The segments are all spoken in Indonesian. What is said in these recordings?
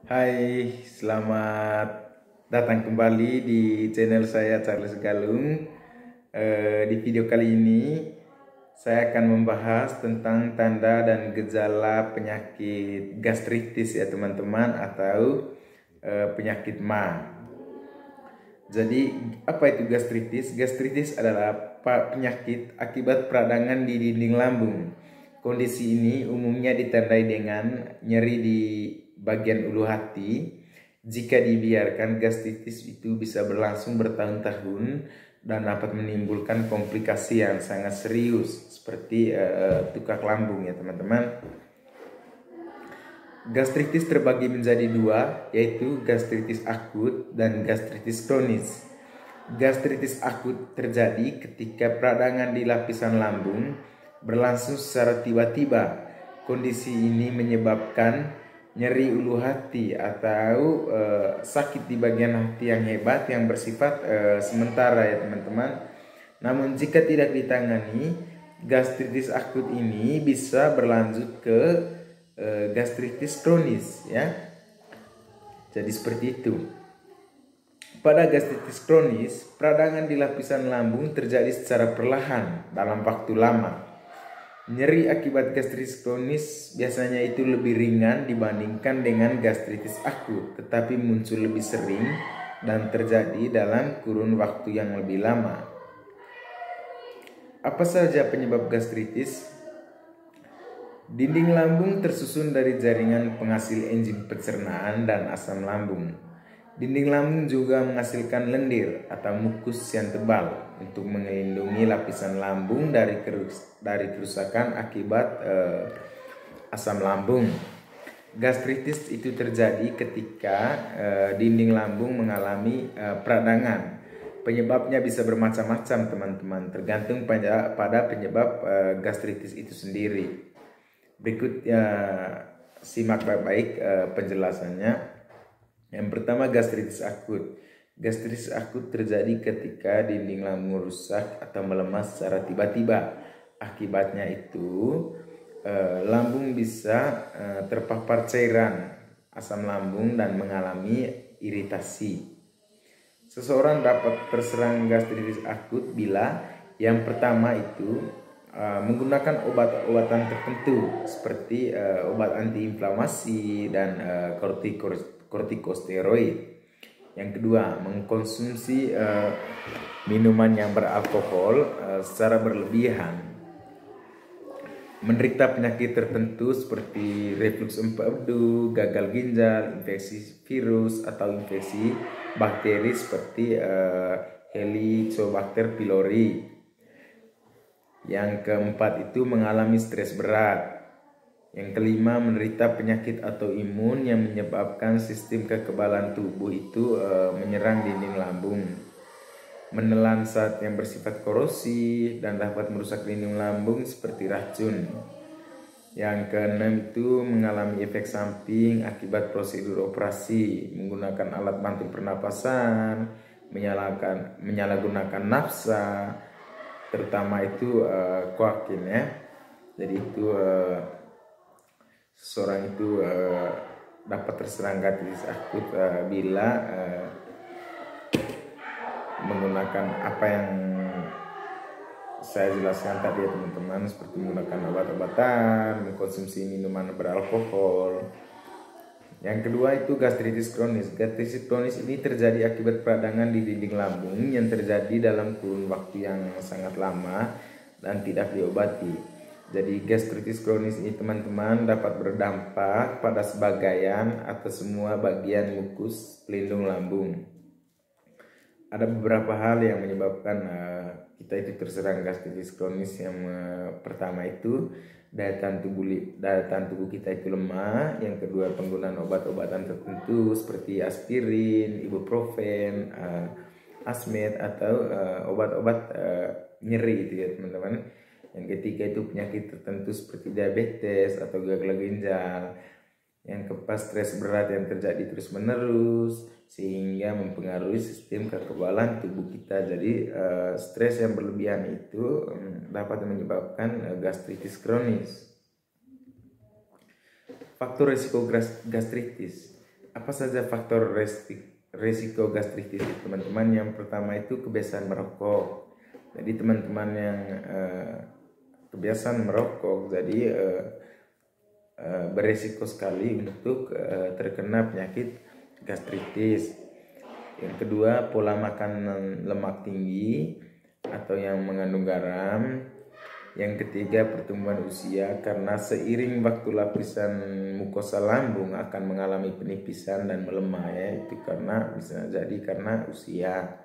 Hai, selamat datang kembali di channel saya Charles Galung. Di video kali ini saya akan membahas tentang tanda dan gejala penyakit gastritis ya teman-teman, atau penyakit MA. Jadi apa itu gastritis? Gastritis adalah penyakit akibat peradangan di dinding lambung. Kondisi ini umumnya ditandai dengan nyeri di bagian ulu hati. Jika dibiarkan, gastritis itu bisa berlangsung bertahun-tahun dan dapat menimbulkan komplikasi yang sangat serius seperti tukak lambung ya teman-teman. Gastritis terbagi menjadi dua, yaitu gastritis akut dan gastritis kronis. Gastritis akut terjadi ketika peradangan di lapisan lambung berlangsung secara tiba-tiba. Kondisi ini menyebabkan nyeri ulu hati atau sakit di bagian hati yang hebat yang bersifat sementara ya teman-teman. Namun jika tidak ditangani, gastritis akut ini bisa berlanjut ke gastritis kronis ya. Jadi seperti itu. Pada gastritis kronis, peradangan di lapisan lambung terjadi secara perlahan dalam waktu lama. Nyeri akibat gastritis kronis biasanya itu lebih ringan dibandingkan dengan gastritis akut, tetapi muncul lebih sering dan terjadi dalam kurun waktu yang lebih lama. Apa saja penyebab gastritis? Dinding lambung tersusun dari jaringan penghasil enzim pencernaan dan asam lambung. Dinding lambung juga menghasilkan lendir atau mukus yang tebal untuk melindungi lapisan lambung dari kerusakan akibat asam lambung. Gastritis itu terjadi ketika dinding lambung mengalami peradangan. Penyebabnya bisa bermacam-macam teman-teman, tergantung pada penyebab gastritis itu sendiri. Berikutnya simak baik-baik penjelasannya. Yang pertama, gastritis akut. Gastritis akut terjadi ketika dinding lambung rusak atau melemah secara tiba-tiba. Akibatnya itu lambung bisa terpapar cairan asam lambung dan mengalami iritasi. Seseorang dapat terserang gastritis akut bila yang pertama itu menggunakan obat-obatan tertentu seperti obat antiinflamasi dan kortikosteroid. Yang kedua, mengkonsumsi minuman yang beralkohol secara berlebihan. Menderita penyakit tertentu seperti reflux empedu, gagal ginjal, infeksi virus atau infeksi bakteri seperti Helicobacter pylori. Yang keempat itu mengalami stres berat. Yang kelima, menderita penyakit autoimun yang menyebabkan sistem kekebalan tubuh itu menyerang dinding lambung. Menelan zat yang bersifat korosif dan dapat merusak dinding lambung seperti racun. Yang keenam itu mengalami efek samping akibat prosedur operasi, menggunakan alat bantu pernapasan, menyalahgunakan nafsa, terutama itu koakin ya. Jadi itu seseorang itu dapat terserang gastritis akut bila menggunakan apa yang saya jelaskan tadi ya teman-teman, seperti menggunakan obat-obatan, mengkonsumsi minuman beralkohol. Yang kedua itu gastritis kronis. Gastritis kronis ini terjadi akibat peradangan di dinding lambung yang terjadi dalam kurun waktu yang sangat lama dan tidak diobati. Jadi gastritis kronis ini teman-teman dapat berdampak pada sebagian atau semua bagian mukus pelindung lambung. Ada beberapa hal yang menyebabkan kita itu terserang gastritis kronis. Yang pertama itu daya tahan tubuh kita itu lemah. Yang kedua, penggunaan obat-obatan tertentu seperti aspirin, ibuprofen, asmed atau obat-obat nyeri itu ya teman-teman. Yang ketiga itu penyakit tertentu seperti diabetes atau gagal ginjal. Yang keempat, stres berat yang terjadi terus-menerus sehingga mempengaruhi sistem kekebalan tubuh kita. Jadi stres yang berlebihan itu dapat menyebabkan gastritis kronis. Faktor risiko gastritis. Apa saja faktor resiko gastritis teman-teman? Yang pertama itu kebiasaan merokok. Jadi teman-teman yang kebiasaan merokok, jadi beresiko sekali untuk terkena penyakit gastritis. Yang kedua, pola makanan lemak tinggi atau yang mengandung garam. Yang ketiga, pertumbuhan usia, karena seiring waktu lapisan mukosa lambung akan mengalami penipisan dan melemah ya, itu karena bisa jadi karena usia.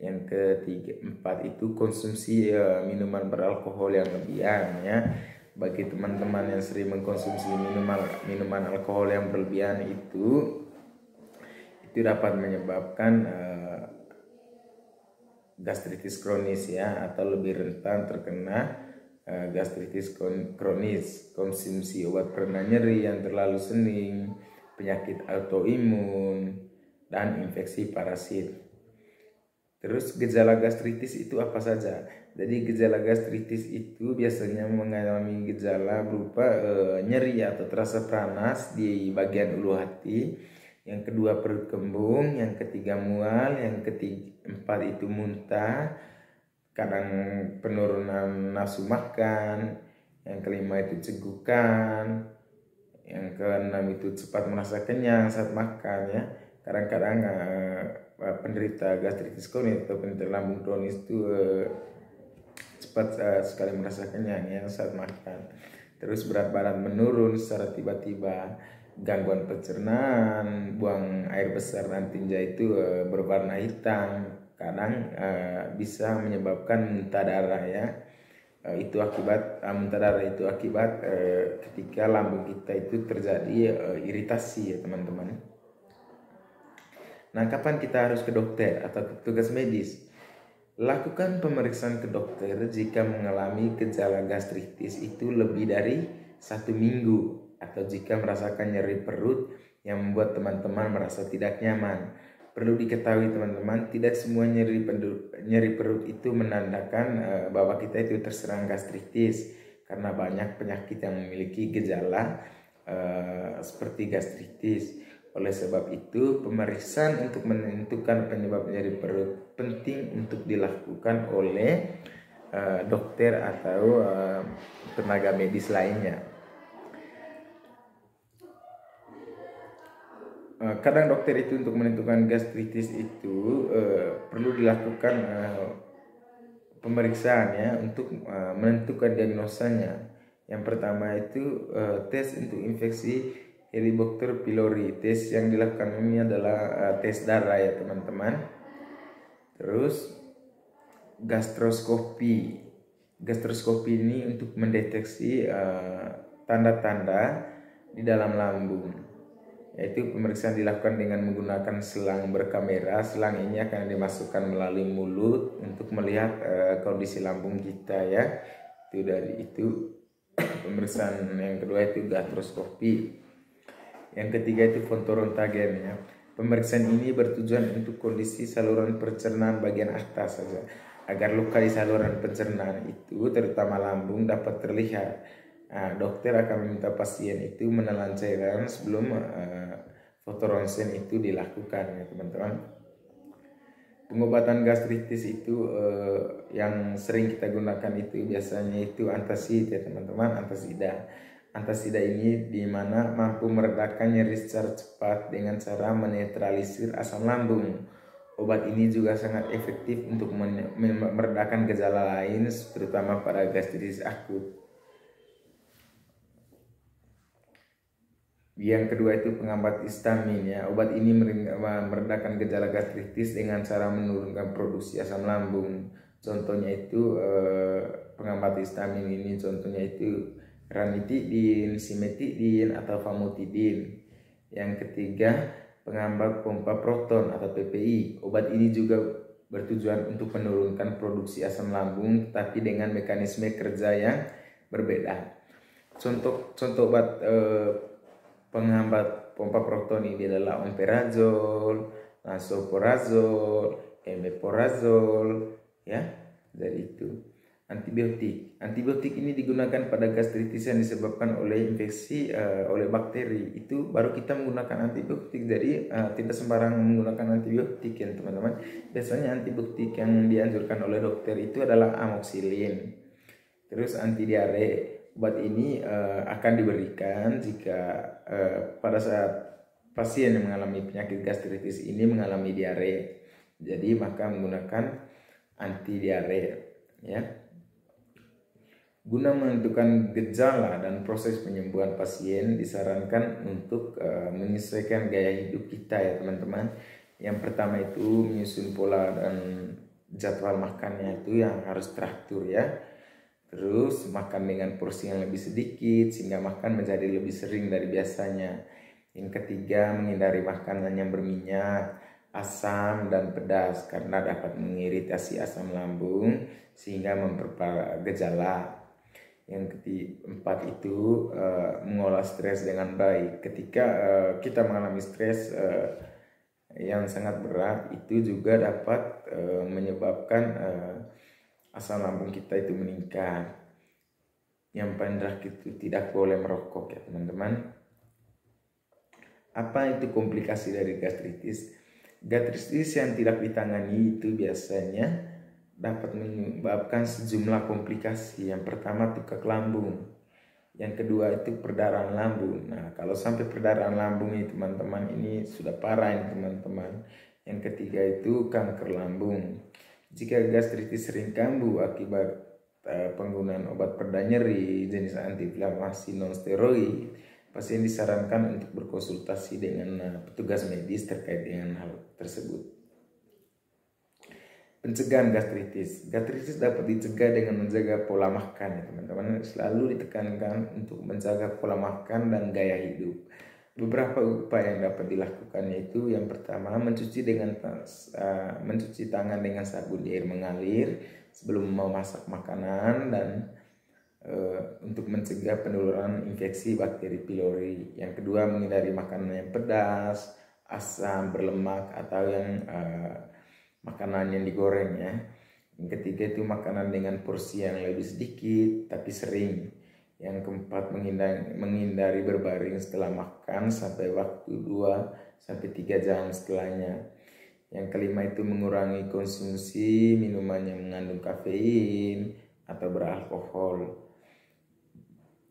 Yang ketiga, empat itu konsumsi minuman beralkohol yang lebihan ya. Bagi teman-teman yang sering mengkonsumsi minuman alkohol yang berlebihan itu dapat menyebabkan gastritis kronis ya, atau lebih rentan terkena gastritis kronis. Konsumsi obat pereda nyeri yang terlalu sering, penyakit autoimun, dan infeksi parasit. Terus gejala gastritis itu apa saja? Jadi gejala gastritis itu biasanya mengalami gejala berupa nyeri atau terasa panas di bagian ulu hati. Yang kedua perut kembung, yang ketiga mual, yang keempat itu muntah, kadang penurunan nafsu makan, yang kelima itu cegukan, yang keenam itu cepat merasa kenyang saat makan ya. Kadang-kadang penderita gastritis kronis atau penderita lambung kronis itu cepat sekali merasa kenyang ya saat makan. Terus berat badan menurun secara tiba-tiba, gangguan pencernaan, buang air besar dan tinja itu berwarna hitam, kadang bisa menyebabkan muntah darah ya. Itu akibat muntah darah itu akibat ketika lambung kita itu terjadi iritasi ya teman-teman. Nah, kapan kita harus ke dokter atau ke petugas medis? Lakukan pemeriksaan ke dokter jika mengalami gejala gastritis itu lebih dari 1 minggu, atau jika merasakan nyeri perut yang membuat teman-teman merasa tidak nyaman. Perlu diketahui teman-teman, tidak semua nyeri perut itu menandakan bahwa kita itu terserang gastritis, karena banyak penyakit yang memiliki gejala seperti gastritis. Oleh sebab itu, pemeriksaan untuk menentukan penyebab nyeri perut penting untuk dilakukan oleh dokter atau tenaga medis lainnya. Kadang dokter itu untuk menentukan gastritis itu perlu dilakukan pemeriksaan ya untuk menentukan diagnosanya. Yang pertama itu tes untuk infeksi Helicobacter pylori. Tes yang dilakukan ini adalah tes darah ya teman-teman. Terus gastroskopi. Gastroskopi ini untuk mendeteksi tanda-tanda di dalam lambung. Yaitu pemeriksaan dilakukan dengan menggunakan selang berkamera. Selang ini akan dimasukkan melalui mulut untuk melihat kondisi lambung kita ya. Itu dari itu pemeriksaan yang kedua itu gastroskopi. Yang ketiga itu fontorontagen ya. Pemeriksaan ini bertujuan untuk kondisi saluran pencernaan bagian atas saja, agar luka di saluran pencernaan itu terutama lambung dapat terlihat. Nah, dokter akan meminta pasien itu menelan cairan sebelum fotoronsen itu dilakukan ya teman-teman. Pengobatan gastritis itu yang sering kita gunakan itu biasanya itu antasid ya teman-teman, antasida. Antasida ini dimana mampu meredakan nyeri secara cepat dengan cara menetralisir asam lambung. Obat ini juga sangat efektif untuk meredakan gejala lain, terutama pada gastritis akut. Yang kedua itu penghambat histamin ya. Obat ini meredakan gejala gastritis dengan cara menurunkan produksi asam lambung. Contohnya itu penghambat histamin ini contohnya itu ranitidin, simetidin, atau famotidin. Yang ketiga, penghambat pompa proton atau PPI. Obat ini juga bertujuan untuk menurunkan produksi asam lambung, tapi dengan mekanisme kerja yang berbeda. Contoh obat penghambat pompa proton ini adalah omeprazol, lansoprazol, omeprazol, ya, dari itu. Antibiotik. Antibiotik ini digunakan pada gastritis yang disebabkan oleh infeksi oleh bakteri. Itu baru kita menggunakan antibiotik. Jadi tidak sembarangan menggunakan antibiotik ya teman-teman. Biasanya antibiotik yang dianjurkan oleh dokter itu adalah amoxicillin. Terus anti diare. Obat ini akan diberikan jika pada saat pasien yang mengalami penyakit gastritis ini mengalami diare. Jadi maka menggunakan anti diare ya. Guna menentukan gejala dan proses penyembuhan pasien, disarankan untuk menyesuaikan gaya hidup kita ya teman-teman. Yang pertama itu menyusun pola dan jadwal makannya itu yang harus teratur ya. Terus makan dengan porsi yang lebih sedikit sehingga makan menjadi lebih sering dari biasanya. Yang ketiga, menghindari makanan yang berminyak, asam dan pedas karena dapat mengiritasi asam lambung sehingga memperparah gejala. Yang keempat itu mengolah stres dengan baik. Ketika kita mengalami stres yang sangat berat, itu juga dapat menyebabkan asam lambung kita itu meningkat. Yang paling terakhir itu tidak boleh merokok ya teman-teman. Apa itu komplikasi dari gastritis? Gastritis yang tidak ditangani itu biasanya dapat menyebabkan sejumlah komplikasi. Yang pertama tukak lambung, yang kedua itu perdarahan lambung. Nah kalau sampai perdarahan lambung ini teman-teman, ini sudah parah ini teman-teman. Yang ketiga itu kanker lambung. Jika gastritis sering kambuh akibat penggunaan obat pereda nyeri jenis antiinflamasi non steroid, pasien disarankan untuk berkonsultasi dengan petugas medis terkait dengan hal tersebut. Pencegahan gastritis. Gastritis dapat dicegah dengan menjaga pola makan ya teman-teman. Selalu ditekankan untuk menjaga pola makan dan gaya hidup. Beberapa upaya yang dapat dilakukan yaitu yang pertama mencuci tangan dengan sabun di air mengalir sebelum memasak makanan dan untuk mencegah penularan infeksi bakteri pylori. Yang kedua, menghindari makanan yang pedas, asam, berlemak atau yang makanan yang digoreng ya. Yang ketiga itu makanan dengan porsi yang lebih sedikit tapi sering. Yang keempat, menghindari berbaring setelah makan sampai waktu 2-3 jam setelahnya. Yang kelima itu mengurangi konsumsi minuman yang mengandung kafein atau beralkohol.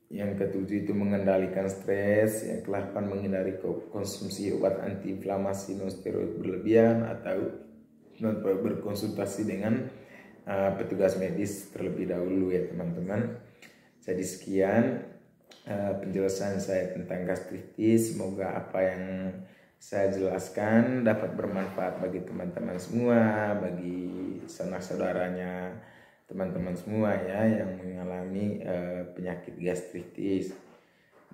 Yang ketujuh itu mengendalikan stres. Yang kedelapan, menghindari konsumsi obat antiinflamasi non steroid berlebihan atau berkonsultasi dengan petugas medis terlebih dahulu ya teman-teman. Jadi sekian penjelasan saya tentang gastritis. Semoga apa yang saya jelaskan dapat bermanfaat bagi teman-teman semua, bagi sanak saudaranya teman-teman semua ya yang mengalami penyakit gastritis.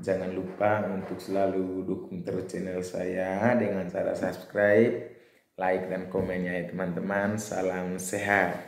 Jangan lupa untuk selalu dukung terus channel saya dengan cara subscribe, like dan komennya ya teman-teman. Salam sehat.